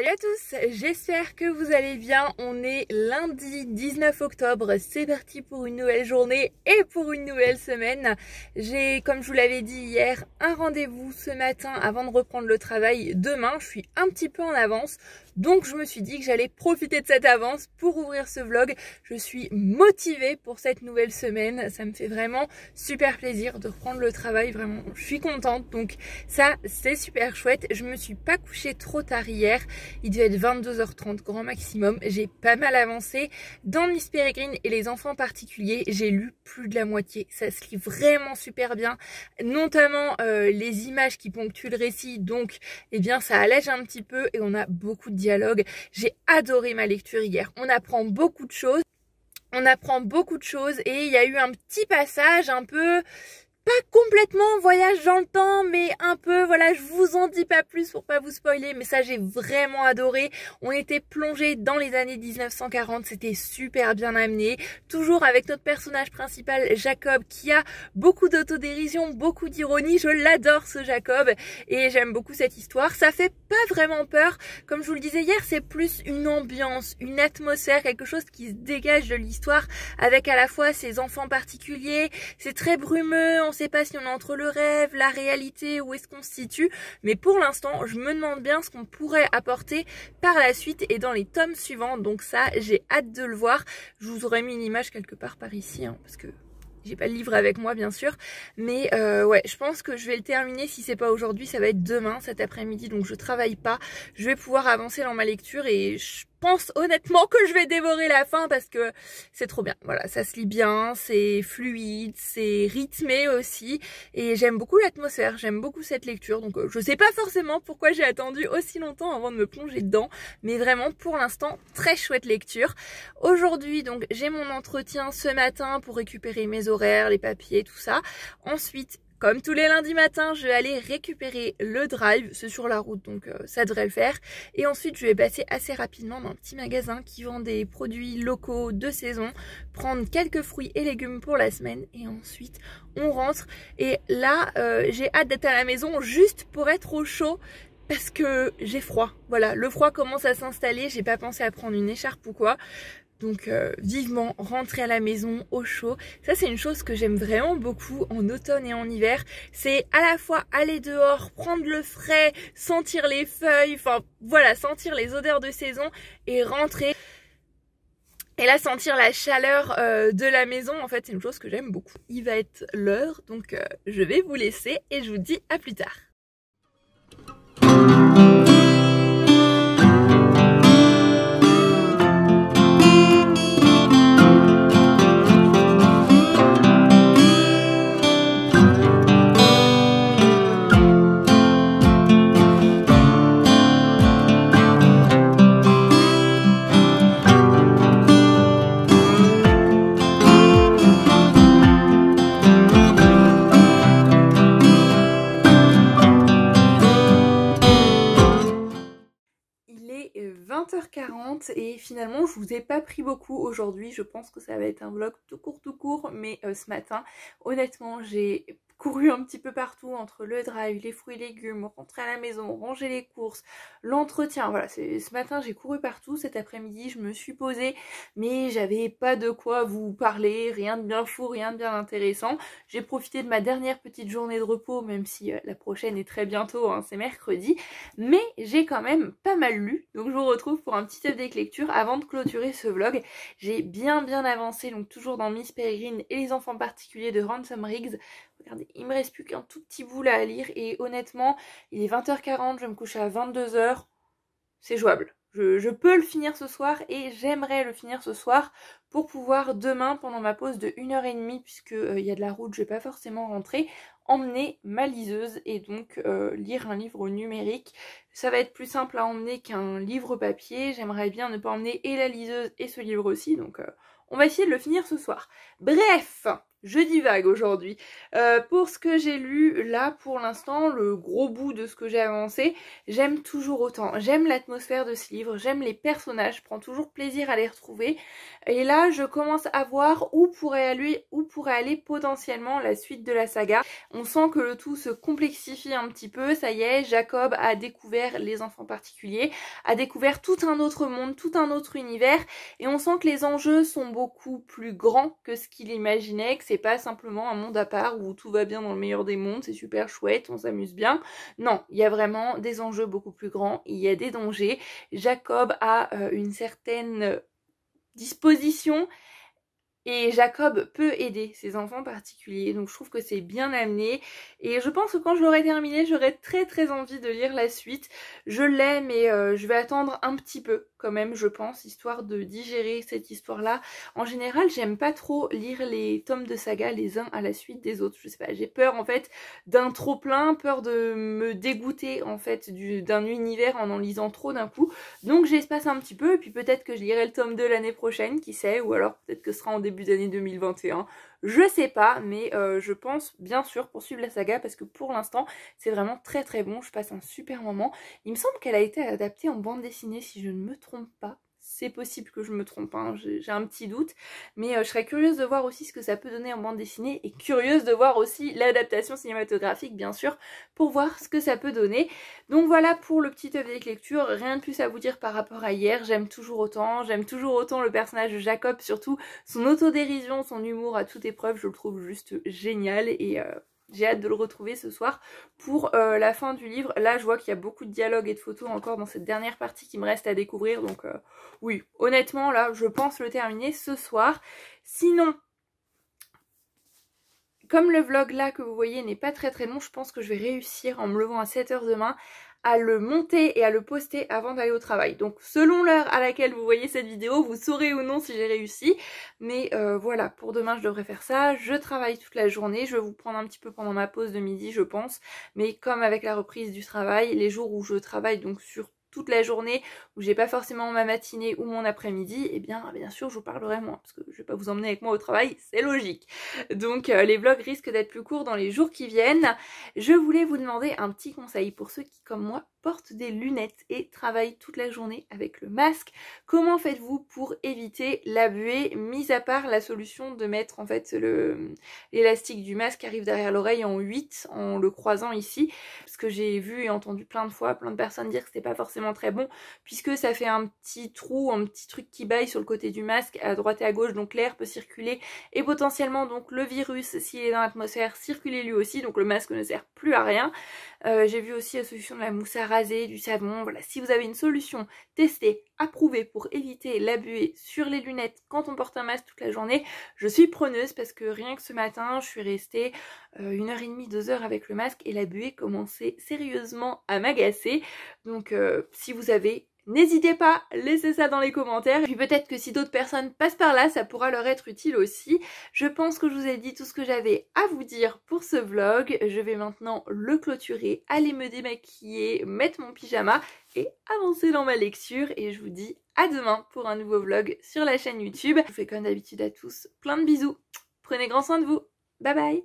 Salut à tous, j'espère que vous allez bien. On est lundi 19 octobre, c'est parti pour une nouvelle journée et pour une nouvelle semaine. J'ai, comme je vous l'avais dit hier, un rendez-vous ce matin avant de reprendre le travail demain. Je suis un petit peu en avance, donc je me suis dit que j'allais profiter de cette avance pour ouvrir ce vlog. Je suis motivée pour cette nouvelle semaine, ça me fait vraiment super plaisir de reprendre le travail, vraiment je suis contente, donc ça c'est super chouette. Je me suis pas couchée trop tard hier. Il devait être 22h30 grand maximum. J'ai pas mal avancé dans Miss Peregrine et les enfants particuliers. J'ai lu plus de la moitié. Ça se lit vraiment super bien, notamment les images qui ponctuent le récit. Donc, eh bien, ça allège un petit peu et on a beaucoup de dialogues. J'ai adoré ma lecture hier. On apprend beaucoup de choses. Et il y a eu un petit passage un peu... pas complètement voyage dans le temps, mais un peu, voilà, je vous en dis pas plus pour pas vous spoiler, mais ça j'ai vraiment adoré. On était plongé dans les années 1940, c'était super bien amené, toujours avec notre personnage principal Jacob qui a beaucoup d'autodérision, beaucoup d'ironie. Je l'adore ce Jacob et j'aime beaucoup cette histoire. Ça fait pas vraiment peur, comme je vous le disais hier, c'est plus une ambiance, une atmosphère, quelque chose qui se dégage de l'histoire avec à la fois ses enfants particuliers. C'est très brumeux, on sait pas si on est entre le rêve, la réalité, où est-ce qu'on se situe, mais pour l'instant je me demande bien ce qu'on pourrait apporter par la suite et dans les tomes suivants, donc ça j'ai hâte de le voir. Je vous aurais mis une image quelque part par ici, hein, parce que j'ai pas le livre avec moi bien sûr, mais ouais, je pense que je vais le terminer. Si c'est pas aujourd'hui, ça va être demain, cet après-midi, donc je travaille pas, je vais pouvoir avancer dans ma lecture et je pense honnêtement que je vais dévorer la fin parce que c'est trop bien. Voilà, ça se lit bien, c'est fluide, c'est rythmé aussi et j'aime beaucoup l'atmosphère, j'aime beaucoup cette lecture, donc je sais pas forcément pourquoi j'ai attendu aussi longtemps avant de me plonger dedans, mais vraiment pour l'instant très chouette lecture. Aujourd'hui donc j'ai mon entretien ce matin pour récupérer mes horaires, les papiers, tout ça. Ensuite, comme tous les lundis matins, je vais aller récupérer le drive, c'est sur la route donc ça devrait le faire. Et ensuite je vais passer assez rapidement dans un petit magasin qui vend des produits locaux de saison, prendre quelques fruits et légumes pour la semaine et ensuite on rentre. Et là j'ai hâte d'être à la maison juste pour être au chaud parce que j'ai froid. Voilà, le froid commence à s'installer, j'ai pas pensé à prendre une écharpe ou quoi. Donc vivement rentrer à la maison au chaud. Ça c'est une chose que j'aime vraiment beaucoup en automne et en hiver. C'est à la fois aller dehors, prendre le frais, sentir les feuilles, enfin voilà, sentir les odeurs de saison et rentrer. Et là sentir la chaleur de la maison, en fait c'est une chose que j'aime beaucoup. Il va être l'heure, donc je vais vous laisser et je vous dis à plus tard. Il est 20h40 et finalement je vous ai pas pris beaucoup aujourd'hui. Je pense que ça va être un vlog tout court, mais ce matin honnêtement j'ai couru un petit peu partout entre le drive, les fruits et légumes, rentrer à la maison, ranger les courses, l'entretien. Voilà, ce matin j'ai couru partout. Cet après-midi je me suis posée mais j'avais pas de quoi vous parler, rien de bien fou, rien de bien intéressant. J'ai profité de ma dernière petite journée de repos, même si la prochaine est très bientôt, hein, c'est mercredi, mais j'ai quand même pas mal lu, donc je vous retrouve pour un petit update lecture avant de clôturer ce vlog. J'ai bien avancé, donc toujours dans Miss Peregrine et les enfants particuliers de Ransom Riggs. Regardez, il me reste plus qu'un tout petit bout là à lire et honnêtement, il est 20h40, je vais me coucher à 22h, c'est jouable. Je peux le finir ce soir et j'aimerais le finir ce soir pour pouvoir demain, pendant ma pause de 1h30, puisque y a de la route, je vais pas forcément rentrer, emmener ma liseuse et donc lire un livre numérique. Ça va être plus simple à emmener qu'un livre papier. J'aimerais bien ne pas emmener et la liseuse et ce livre aussi, donc on va essayer de le finir ce soir. Bref, Je divague aujourd'hui. Pour ce que j'ai lu, là pour l'instant, le gros bout de ce que j'ai avancé, j'aime toujours autant. J'aime l'atmosphère de ce livre, j'aime les personnages, je prends toujours plaisir à les retrouver. Et là, je commence à voir où pourrait aller potentiellement la suite de la saga. On sent que le tout se complexifie un petit peu, ça y est, Jacob a découvert les enfants particuliers, a découvert tout un autre monde, tout un autre univers, et on sent que les enjeux sont beaucoup plus grands que ce qu'il imaginait, que c'est pas simplement un monde à part où tout va bien dans le meilleur des mondes, c'est super chouette, on s'amuse bien. Non, il y a vraiment des enjeux beaucoup plus grands, il y a des dangers. Jacob a une certaine disposition et Jacob peut aider ses enfants particuliers, donc je trouve que c'est bien amené et je pense que quand je l'aurai terminé, j'aurai très envie de lire la suite. Je l'ai mais je vais attendre un petit peu quand même, je pense, histoire de digérer cette histoire-là. En général, j'aime pas trop lire les tomes de saga les uns à la suite des autres, je sais pas, j'ai peur en fait d'un trop plein, peur de me dégoûter en fait d'un univers en lisant trop d'un coup, donc j'espace un petit peu et puis peut-être que je lirai le tome 2 l'année prochaine, qui sait, ou alors peut-être que ce sera en début d'année 2021, je sais pas, mais je pense bien sûr poursuivre la saga parce que pour l'instant c'est vraiment très bon, je passe un super moment. Il me semble qu'elle a été adaptée en bande dessinée si je ne me trompe pas. C'est possible que je me trompe, hein, j'ai un petit doute, mais je serais curieuse de voir aussi ce que ça peut donner en bande dessinée et curieuse de voir aussi l'adaptation cinématographique bien sûr pour voir ce que ça peut donner. Donc voilà pour le petit update lecture, rien de plus à vous dire par rapport à hier, j'aime toujours autant le personnage de Jacob, surtout son autodérision, son humour à toute épreuve, je le trouve juste génial et j'ai hâte de le retrouver ce soir pour la fin du livre. Là, je vois qu'il y a beaucoup de dialogues et de photos encore dans cette dernière partie qui me reste à découvrir. Donc oui, honnêtement, là, je pense le terminer ce soir. Sinon, comme le vlog là que vous voyez n'est pas très long, je pense que je vais réussir en me levant à 7 h demain à le monter et à le poster avant d'aller au travail. Donc selon l'heure à laquelle vous voyez cette vidéo, vous saurez ou non si j'ai réussi. Mais voilà, pour demain je devrais faire ça. Je travaille toute la journée, je vais vous prendre un petit peu pendant ma pause de midi je pense. Mais comme avec la reprise du travail, les jours où je travaille donc sur toute la journée, où j'ai pas forcément ma matinée ou mon après-midi, et bien sûr je vous parlerai moins, parce que je vais pas vous emmener avec moi au travail, c'est logique. Donc les vlogs risquent d'être plus courts dans les jours qui viennent. Je voulais vous demander un petit conseil pour ceux qui, comme moi, portent des lunettes et travaillent toute la journée avec le masque. Comment faites-vous pour éviter la buée, mis à part la solution de mettre en fait l'élastique du masque qui arrive derrière l'oreille en 8 en le croisant ici, parce que j'ai vu et entendu plein de fois plein de personnes dire que c'était pas forcément très bon puisque ça fait un petit trou, un petit truc qui baille sur le côté du masque à droite et à gauche, donc l'air peut circuler et potentiellement donc le virus s'il est dans l'atmosphère circuler lui aussi, donc le masque ne sert plus à rien. J'ai vu aussi la solution de la mousse à raser, du savon, voilà, si vous avez une solution testée, approuvée pour éviter la buée sur les lunettes quand on porte un masque toute la journée, je suis preneuse parce que rien que ce matin je suis restée 1h30, 2 heures avec le masque et la buée commençait sérieusement à m'agacer. Donc si vous avez, n'hésitez pas, laissez ça dans les commentaires. Et puis peut-être que si d'autres personnes passent par là, ça pourra leur être utile aussi. Je pense que je vous ai dit tout ce que j'avais à vous dire pour ce vlog. Je vais maintenant le clôturer, aller me démaquiller, mettre mon pyjama et avancer dans ma lecture. Et je vous dis à demain pour un nouveau vlog sur la chaîne YouTube. Je vous fais comme d'habitude à tous plein de bisous. Prenez grand soin de vous. Bye bye.